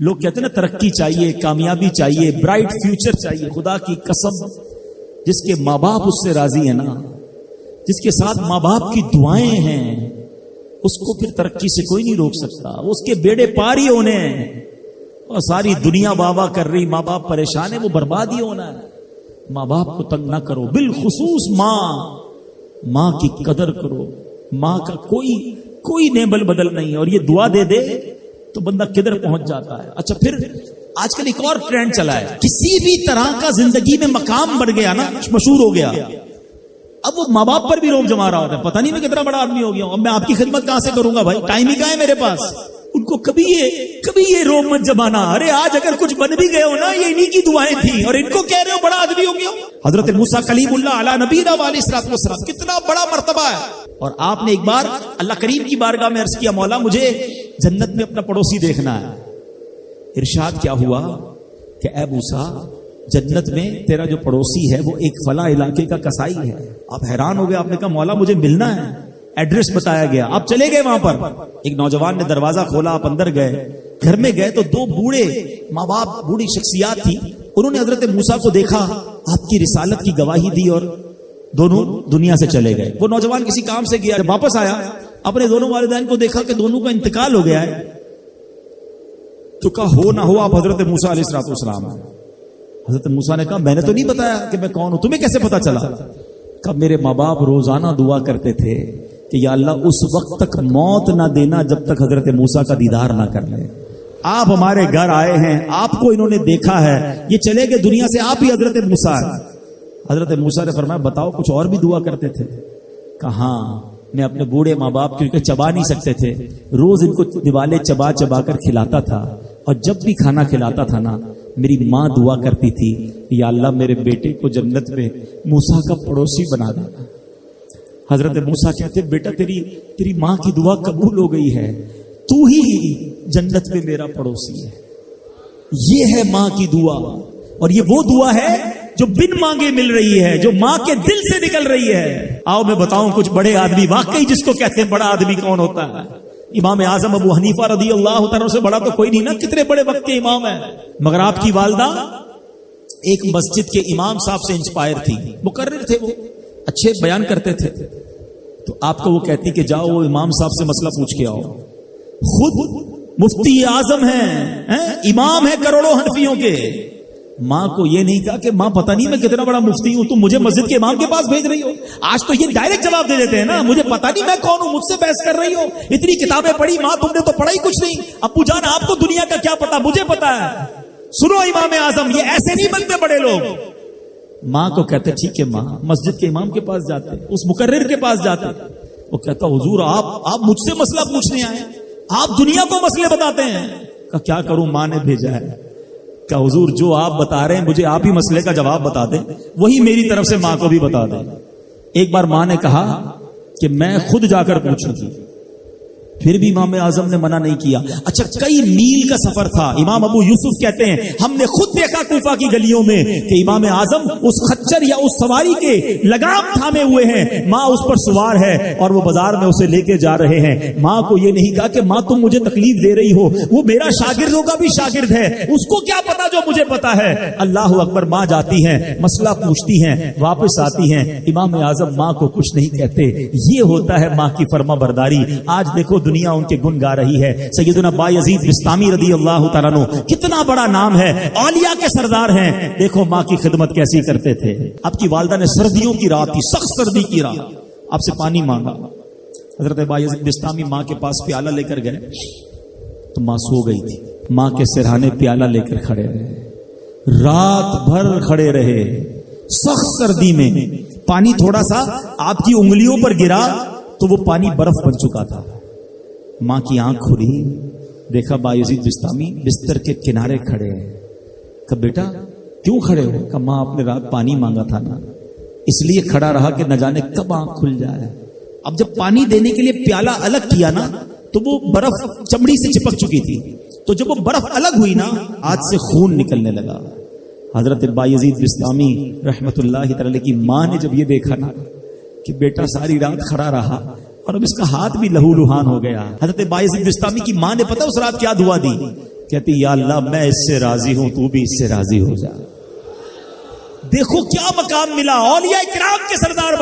لوگ کہتے ہیں نا ترقی چاہیے، کامیابی چاہیے، برائٹ فیوچر چاہیے. خدا کی قسم جس کے ماں باپ اس سے راضی ہیں نا، جس کے ساتھ ماں باپ کی دعائیں ہیں، اس کو پھر ترقی سے کوئی نہیں روک سکتا. اس کے بیڑے پار ہی ہونے ہیں. اور ساری دنیا واہ واہ کر رہی، ماں باپ پریشان ہے، وہ برباد ہی ہونا ہے. ماں باپ کو تنگ نہ کرو، بالخصوص ماں کی قدر کرو. ماں کا کوئی نیبل بدل نہیں ہے. اور یہ دعا دے دے تو بندہ کدھر پہنچ جاتا ہے. اچھا پھر آج کل ایک اور ٹرینڈ چلا ہے، کسی بھی طرح کا زندگی میں مقام بڑھ گیا نا، مشہور ہو گیا، اب وہ ماں باپ پر بھی روب جما رہا ہوتا ہے. پتہ نہیں میں کتنا بڑا آدمی ہو گیا ہوں، اب میں آپ کی خدمت کہاں سے کروں گا بھائی، ٹائم ہی کہاں ہے میرے پاس. ان کو کبھی یہ روب مت جمانا. ارے آج اگر کچھ بن بھی گئے ہو نا، یہ انہی کی دعائیں تھیں، اور ان کو کہہ رہے ہو بڑا آدمی ہو گیا. حضرت موسیٰ کلیم اللہ علی نبینا علیہ الصلوۃ والسلام، کتنا بڑا مرتبہ ہے. اور آپ نے ایک بار اللہ کریم کی بارگاہ میں عرض کیا، مولا مجھے جنت میں اپنا پڑوسی دیکھنا ہے. ارشاد کیا ہوا کہ اے موسیٰ، جنت میں تیرا جو پڑوسی ہے وہ ایک فلاں علاقے کا کسائی ہے. آپ حیران ہو گئے، آپ نے کہا مولا مجھے ملنا ہے. ایڈریس بتایا گیا، آپ چلے گئے وہاں پر. ایک نوجوان نے دروازہ کھولا، آپ اندر گئے. گھر میں گئے تو دو بوڑھے ماں باپ، بوڑھی شخصیات تھی. انہوں نے حضرت موسیٰ کو دیکھا، آپ کی رسالت کی گواہی دی، اور دونوں دنیا سے چلے گئے. وہ نوجوان کسی کام سے گیا، جب واپس آیا اپنے دونوں والدین کو دیکھا کہ دونوں کا انتقال ہو گیا ہے. تو کہا ہو نہ ہو آپ حضرت موسیٰ علیہ الصلوۃ والسلام ہیں. حضرت موسیٰ نے کہا میں نے تو نہیں بتایا کہ میں کون ہوں، تمہیں کیسے پتا چلا؟ کہا میرے ماں باپ روزانہ دعا کرتے تھے کہ یا اللہ اس وقت تک موت نہ دینا جب تک حضرت موسیٰ کا دیدار نہ کر لیں. آپ ہمارے گھر آئے ہیں، آپ کو انہوں نے دیکھا ہے، یہ چلے گئے دنیا سے، آپ ہی حضرت موسیٰ. حضرت موسیٰ نے فرمایا بتاؤ کچھ اور بھی دعا کرتے تھے؟ کہا ہاں، میں اپنے بوڑھے ماں باپ کیونکہ چبا نہیں سکتے تھے، روز ان کو دیوالے چبا چبا کر کھلاتا تھا. اور جب بھی کھانا کھلاتا تھا نا، میری ماں دعا کرتی تھی یا اللہ میرے بیٹے کو جنت میں موسیٰ کا پڑوسی بنا دینا. حضرت موسیٰ کہتے بیٹا تیری ماں کی دعا قبول ہو گئی ہے، تو ہی جنت میں میرا پڑوسی ہے. یہ ہے ماں کی دعا. اور یہ وہ دعا ہے جو بن مانگے مل رہی ہے، جو ماں کے دل سے نکل رہی ہے. آؤ میں بتاؤں کچھ بڑے آدمی، واقعی جس کو کہتے ہیں بڑا آدمی کون ہوتا ہے. امام اعظم ابو حنیفہ رضی اللہ تعالیٰ سے بڑا تو کوئی نہیں نا، کتنے بڑے وقت کے امام ہیں. مگر آپ کی والدہ ایک مسجد کے امام صاحب سے انسپائر تھی، مقرر تھے، وہ اچھے بیان کرتے تھے. تو آپ کو وہ کہتی کہ جاؤ وہ امام صاحب سے مسئلہ پوچھ کے آؤ. خود مفتی اعظم ہیں، امام ہیں کروڑوں حنفیوں کے. ماں کو یہ نہیں کہا کہ ماں پتہ نہیں میں کتنا بڑا مفتی ہوں، تم مجھے مسجد کے امام کے پاس بھیج رہی ہو. آج تو یہ ڈائریکٹ جواب دے دیتے ہیں نا، مجھے پتہ نہیں میں کون ہوں، مجھ سے بحث کر رہی ہو، اتنی کتابیں پڑھی. ماں تم نے تو پڑھا ہی کچھ نہیں. ابو جان آپ کو دنیا کا کیا پتا، مجھے پتا ہے. سنو امام اعظم، یہ ایسے نہیں بنتے بڑے لوگ. ماں کو کہتے ٹھیک ہے ماں، مسجد کے امام کے پاس جاتے، اس مقرر کے پاس جاتے. وہ کہتا حضور آپ مجھ سے مسئلہ پوچھنے آئے، آپ دنیا کو مسئلے بتاتے ہیں. کہ کیا کروں، ماں نے بھیجا ہے. کہ حضور جو آپ بتا رہے ہیں مجھے آپ ہی مسئلے کا جواب بتا دیں، وہی میری طرف سے ماں کو بھی بتا دیں. ایک بار ماں نے کہا کہ میں خود جا کر پوچھوں گی، پھر بھی امام اعظم نے منع نہیں کیا. اچھا کئی میل کا سفر تھا. امام ابو یوسف کہتے ہیں ہم نے خود دیکھا کوفہ کی گلیوں میں کہ امام اعظم اس خچر یا اس سواری کے لگام تھامے ہوئے ہیں، ماں اس پر سوار ہے اور وہ بازار میں اسے لے کے جا رہے ہیں. ماں کو یہ نہیں کہا کہ ماں تم مجھے تکلیف دے رہی ہو، وہ میرا شاگردوں کا بھی شاگرد ہے، اس کو کیا پتا جو مجھے پتا ہے. اللہ اکبر. ماں جاتی ہیں، مسئلہ پوچھتی ہیں، واپس آتی ہیں. امام اعظم ماں کو کچھ نہیں کہتے. یہ ہوتا ہے ماں کی فرما برداری. آج دیکھو دنیا ان کے گن گا رہی ہے. سیدنا بایزید بستامی رضی اللہ تعالیٰ عنہ کتنا بڑا نام ہے، اولیاء کے سردار ہیں. دیکھو ماں کی خدمت کیسی کرتے تھے. آپ کی والدہ نے سردیوں کی رات تھی، سخت سردی کی رات، آپ سے پانی مانگا. حضرت بایزید بستامی ماں کے پاس پیالہ لے کر گئے تو ماں سو گئی تھی. ماں کے سرہانے پیالہ لے کر کھڑے رہے، رات بھر کھڑے رہے سخت سردی میں. پانی تھوڑا سا آپ کی انگلیوں پر گرا تو وہ پانی برف بن چکا تھا. ماں کی آنکھ کھلی، دیکھا بایزید بستامی بستر کے کنارے کھڑے ہیں. کہ بیٹا کیوں کھڑے ہو؟ کہ ماں آپ نے رات پانی مانگا تھا نا، اس لیے کھڑا رہا کہ نہ جانے کب آنکھ کھل جائے. اب جب پانی دینے کے لیے پیالہ الگ کیا نا تو وہ برف چمڑی سے چپک چکی تھی، تو جب وہ برف الگ ہوئی نا ہاتھ سے خون نکلنے لگا. حضرت بایزید بستامی رحمت اللہ تعالی کی ماں نے جب یہ دیکھا نا کہ بیٹا ساری رات کھڑا رہا اور اب اس کا ہاتھ بھی لہو لہان ہو گیا. حضرت بایزید بستامی کی ماں نے پتہ اس رات کیا دعا دی کہتی یا اللہ میں اس سے راضی ہوں، تو بھی اس سے راضی ہو جا۔ دیکھو کیا مقام ملا، اولیاء کرام کے سردار بنے۔